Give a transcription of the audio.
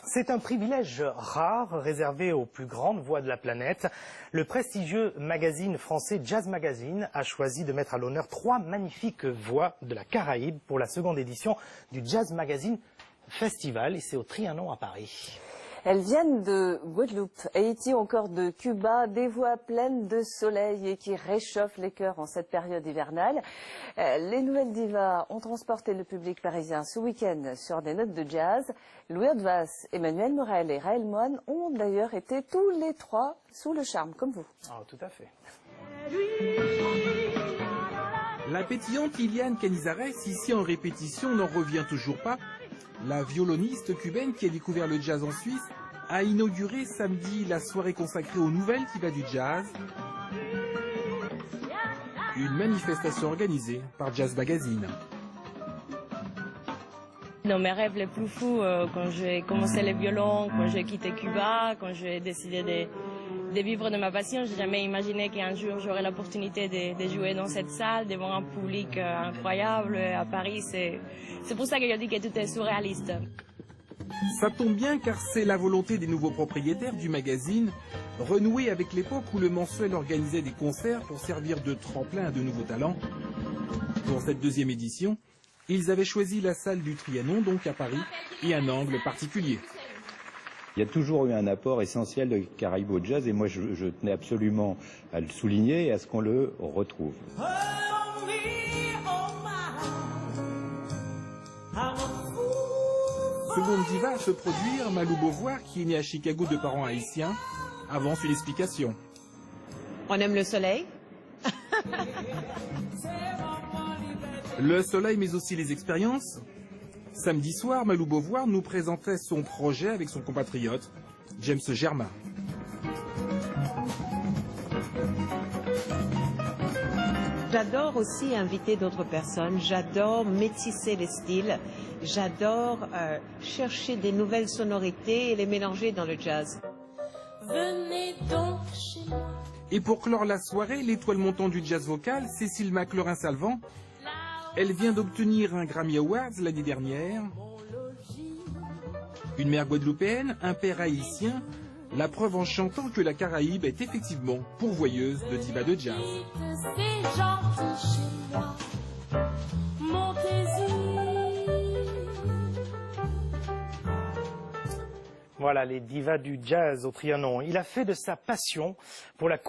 C'est un privilège rare réservé aux plus grandes voix de la planète. Le prestigieux magazine français Jazz Magazine a choisi de mettre à l'honneur 3 magnifiques voix de la Caraïbe pour la seconde édition du Jazz Magazine Festival, et c'est au Trianon à Paris. Elles viennent de Guadeloupe, Haïti, encore de Cuba, des voix pleines de soleil et qui réchauffent les cœurs en cette période hivernale. Les nouvelles divas ont transporté le public parisien ce week-end sur des notes de jazz. Louis Hautvaz, Emmanuel Morel et Raël Moine ont d'ailleurs été tous les 3 sous le charme, comme vous. Ah, tout à fait. La pétillante Liliane Canizares, ici en répétition, n'en revient toujours pas. La violoniste cubaine qui a découvert le jazz en Suisse a inauguré samedi la soirée consacrée aux nouvelles divas du jazz. Une manifestation organisée par Jazz Magazine. Dans mes rêves les plus fous, quand j'ai commencé le violon, quand j'ai quitté Cuba, quand j'ai décidé de vivre de ma passion, j'ai jamais imaginé qu'un jour j'aurais l'opportunité de jouer dans cette salle devant un public incroyable à Paris. C'est pour ça que je dis que tout est surréaliste. Ça tombe bien car c'est la volonté des nouveaux propriétaires du magazine, renouer avec l'époque où le mensuel organisait des concerts pour servir de tremplin à de nouveaux talents. Pour cette 2e édition, ils avaient choisi la salle du Trianon, donc à Paris, et un angle particulier. Il y a toujours eu un apport essentiel de Caraïbes au jazz et moi je tenais absolument à le souligner et à ce qu'on le retrouve. Seconde diva à se produire, Malou Beauvoir, qui est née à Chicago de parents haïtiens, avance une explication. On aime le soleil. Le soleil mais aussi les expériences. Samedi soir, Malou Beauvoir nous présentait son projet avec son compatriote, James Germain. J'adore aussi inviter d'autres personnes, j'adore métisser les styles, j'adore chercher des nouvelles sonorités et les mélanger dans le jazz. Venez donc chez moi. Et pour clore la soirée, l'étoile montante du jazz vocal, Cécile McLaurin-Salvant, elle vient d'obtenir un Grammy Awards l'année dernière. Une mère guadeloupéenne, un père haïtien, la preuve en chantant que la Caraïbe est effectivement pourvoyeuse de divas de jazz. C'est gentil chez moi. Montez-y. Voilà les divas du jazz au Trianon. Il a fait de sa passion pour la couture.